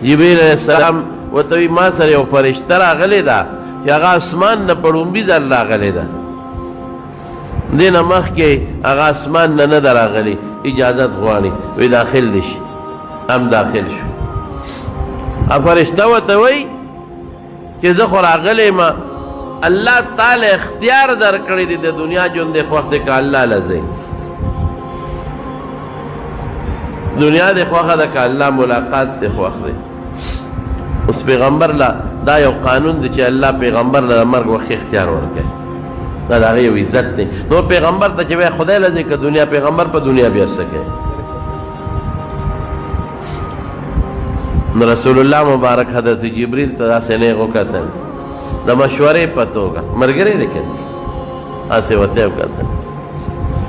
جبريل عليه السلام وتوي ما سره یو فرشته راغلی ده چې هغه اسمان نه په لومبي ځل راغلی ده، دې نه مخکې هغه اسمان نه ده راغلی، اجازت غواړي وی داخل دي شي، هم داخل شو. فرشته ورته وایي چې زه خو راغلی یم، الله تعالی اختیار درکړی دی د دنیا ژوند دی خوښ دی که الله له ځئ، دنیا دی خوښه ده که الله ملاقات دی خوښ دی. اوس پیغمبر له دا یو قانون دی چې الله پیغمبر له د مرګ وخت اختیار ورکوي، دا د هغې یو عزت دی. نو پیغمبر ته چې وایي خدای له ځئ که دنیا، پیغمبر په دنیا بیا څه کوي؟ نو رسول الله مبارک حضرت جبریل ته داسې نیغ وکتل د مشورې په توګه، ملګری دی که هسې ورته یې وکتل.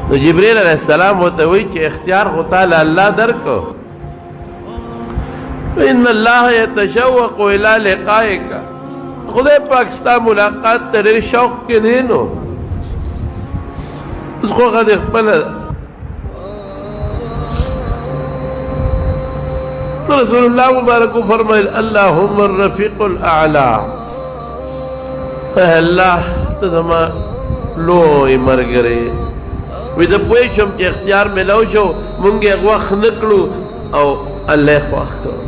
نو جبریل علیه السلام ورته وایي چې اختیار خو تاله الله درکړو، ان الله یتشوق الی لقائک، خدای پاک ستا ملاقات ته ډېر شوق کې دی. نو اوس خوښه دې خپله ده. رسول الله مبارک فرمایل اللهم الرفیق الاعلی، الله ته زما لوی ملګری وي. زه پوه شم چې اختیار میلاو شو، مونږ یې وخت نه کړو او الله یې خوښ کړو.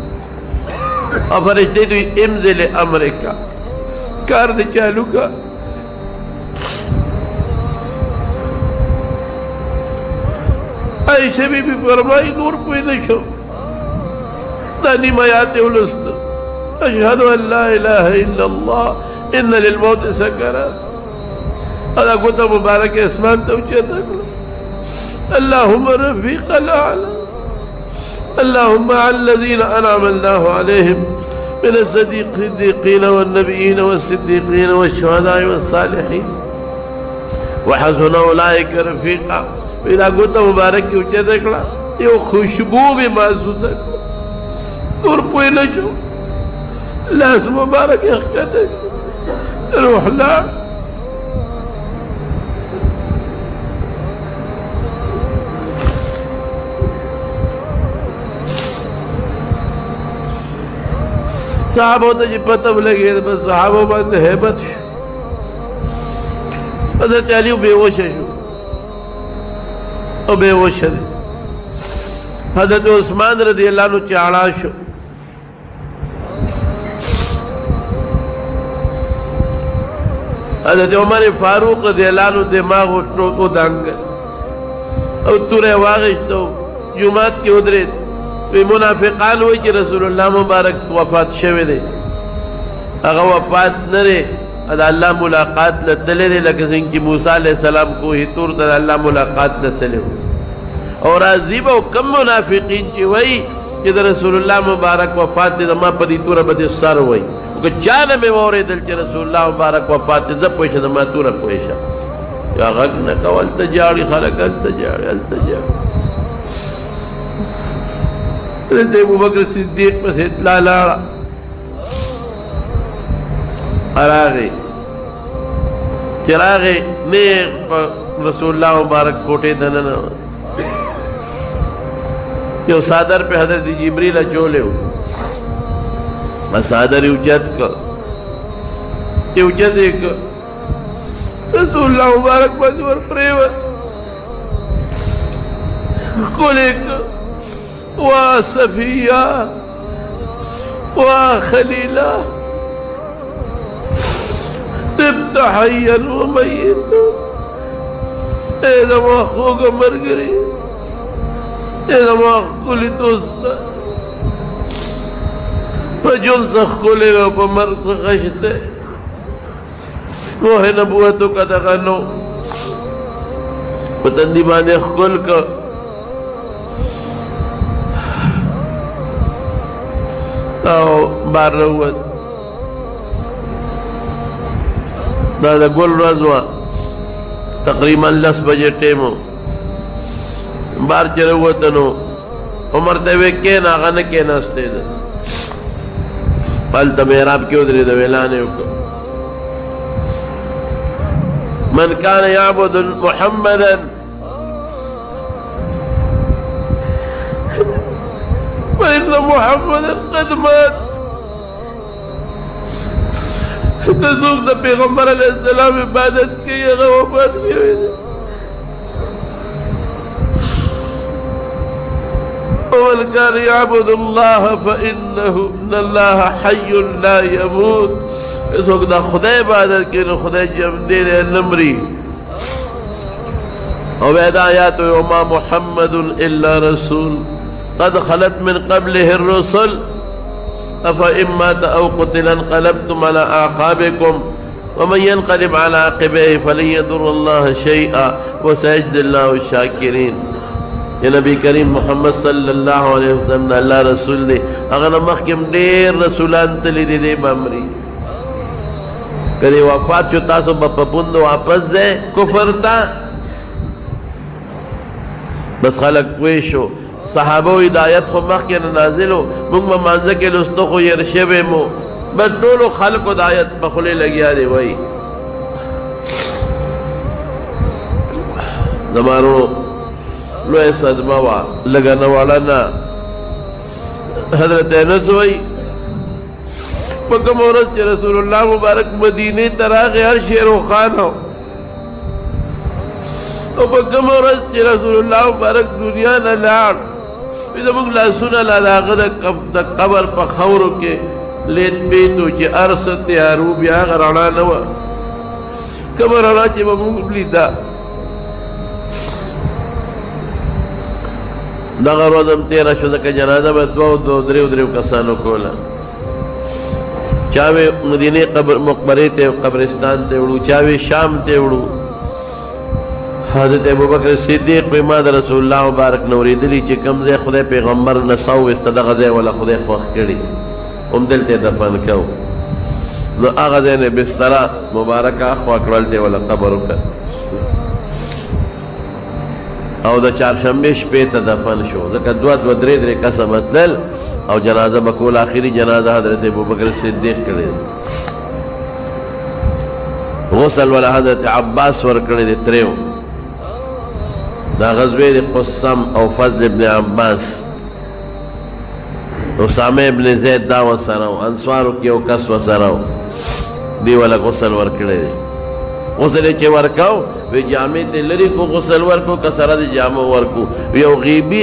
او فرشتې دوی امضي لامرک، کار دې چالو کا. عائشہ بی بی فرمائی نور پوه نه شو، دا نیم آیات ولست اشهد ان لا اله الا الله ان للموت سکرات، ادا ګوته مبارک اسمان ته اوچته کړه اللهم رفیق الاعلى، اللهم على الذين انعم الله عليهم من الصديقين والنبيين والصديقين والشهداء والصالحين وحسن اولئك رفيقا. ادا ګوته مبارک اوچته کړه یو خوشبو به محسوسه کړه، نور پوه نه شو، لاس مبارک یې ښکته روح لاړ. صحابو ته چې پته ولګېده بس صحابو باندې هیبت شو. حضرت علي بېهوشه شو او بېهوشه دی. حضرت عثمان رضی اللہ عنہ چاڑا شو، حضرت عمر فاروق رضی اللہ عنہ دماغ اٹھنو کو دانگ او تورے واغشتو جماعت کی ادرید وی منافقان ہوئی کہ رسول اللہ مبارک وفات شوے دے، اگا وفات نرے ادا اللہ ملاقات لتلے دے، لکہ سنگ موسیٰ علیہ السلام کو ہی تور در اللہ ملاقات لتلے ہو. اور عزیب او کم منافقین چی وئی کہ رسول اللہ مبارک وفات دے ما پدی تورا بدی سر وئی کہ چانا میں وورے دل چی رسول اللہ مبارک وفات دے زب پوشا دا ما تورا پوشا یا غق نکو التجاڑی خلق التجاڑی التجاڑی. حضرت ابو بکر صدیق پس اطلاع لارا اراغی چراغی نیغ رسول اللہ مبارک کوٹے دننا یو صادر پہ حضرت جبریل اچولے ہو، صادر اوچت کا اوچت ایک رسول اللہ مبارک مجور پریوت کل ایک وا صفیہ وا خلیلہ تبت حیا و میت، اے زمان خوگا مر گری، اے زمان کلی توستا پا جن سخ کلی و پا مر سخشتے روح نبوتو کا دغنو پا تندیمان اخکل کا او بار روت دا گل رضوہ تقریباً 10 بجے Temu bar چروتنو Umar Dave can آغا نکین استے دا پالتا محراب کیوں دری دا ویلانے کو من کان یعبد محمدا فإن محمد قد مات. تصوف دا پیغمبر علیہ السلام عبادت کی هغه وفات شوی دی. ومن كان يعبد الله فإنه إن الله حي لا يموت. څوک دا خدای عبادت کوي نو خدای ژوندی دی نه مري. او بیا آیات وما محمد الا رسول قد خلت من قبله الرسل افإن مات او قتل انقلبتم على اعقابكم ومن ينقلب على عقبيه فلن يضر الله شيئا وسيجزي الله الشاكرين. یہ نبی کریم محمد صلی اللہ علیہ وسلم اللہ رسول دے اگر مخکم دیر رسولان تلی دے دے بامری کدی وفات شو تاسو بپپوند واپس دے کفر تا بس خلق پویشو صحابو ہدایت خو مخکن نازلو منگ ممانزہ کے لستو خو یرشبے مو بس دولو خلق ہدایت بخلے لگیا دے وئی زمانو لوے صدمہ وا لگانا والا نا حضرت انس وئی پکم عورت چی رسول اللہ مبارک مدینے تراغ ہر شیر و خان ہو او پکم عورت چی رسول اللہ مبارک دنیا نہ لاڑ پیدا مگ لاسونا لالاغ دا قبر پا خورو کے لیت بیتو چی ارس تیارو بیا غرانا نوا کمر رانا چی ممگ لیتا دغه روزم تیرا شو ځکه جنازه به دو دریو کسانو کوله چاوی مدینه مقبره ته قبرستان ته وړو چاوی شام ته وړو حضرت ابوبکر صدیق په ما د رسول الله مبارک نورې دلی چې کوم ځای خدای پیغمبر نساو استدغه ځای ولا خدای خوښ کړي هم دلته دفن کو نو هغه ځای نه بستر مبارکه خوا کړل ته ولا قبر وکړ او دا چهارشنبه شپې ته دفن شو ځکه دوه درې کسه متلل او جنازه بکول آخری جنازه حضرت ابوبکر صدیق کړی غسل ولا حضرت عباس ور کړی دی تریو دا غزوه دی قسم او فضل ابن عباس اسامه ابن زید دا وسره انصارو کې یو کس وسره دی ولا غسل ور کړی دی غسل چې ورکاو وی جامع ته لري کو غسل ورکو کسره دی جامع ورکو یو غیبی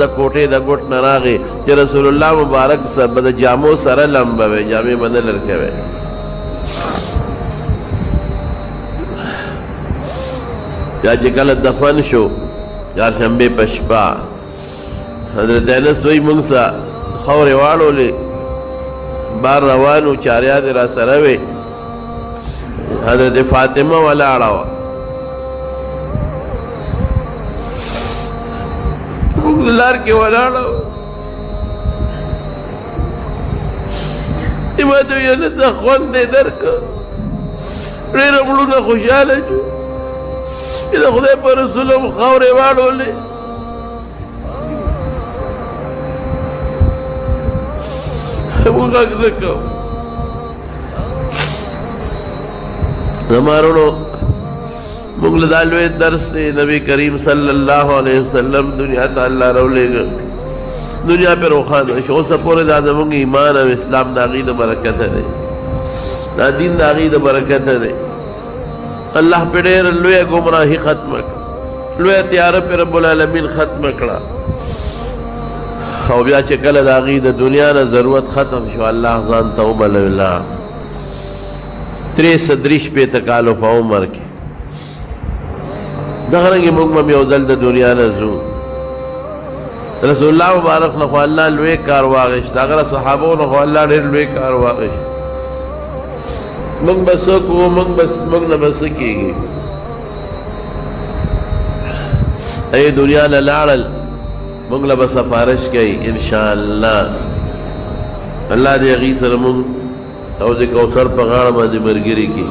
د کوټه د ګټ نراغه چې رسول الله مبارک سره د جامو سره لمبه وی جامع بدل ورکوي یا چې کله دفن شو چهارشنبه پشپا حضرت انس وی مونږ سره خورې واړولې بار روانو چاریا دې را سره وی حضرت فاطمہ ولاړه وه موږ لار کې ولاړه وه ما ته ویل څه خوند دې درکړه ډېره مړونه خوشحاله شو چې د خدای په رسول هم خاورې واړولې موږ غږ نه کوو زمارونو مغل دالوے درس دے نبی کریم صلی اللہ علیہ وسلم دنیا تا اللہ رو لے گا دنیا پر روخان شو سپورے دا زمونگ ایمان و اسلام دا غید برکت ہے دا دین دا غید برکت ہے اللہ پر دیر لوے گمراہی ختم کر لوے تیار پر رب العالمین ختم کرا او بیا چکل دا غید دنیا نا ضرورت ختم شو اللہ زان توبہ للہ 33 پہ تکالو پا عمر کی دغرنگی مگمم یو دل دا دنیا نزو رسول اللہ مبارک نخو اللہ لوے کار واغشت اگر صحابو نخو اللہ دیر لوے کار واغشت مگ بسکو مگ نبسکی گی اے دنیا نلالل مگ لبا سفارش کئی انشاءاللہ اللہ دے غیثر مگ او دے کوثر پا غاڑ ما دے مرگری کی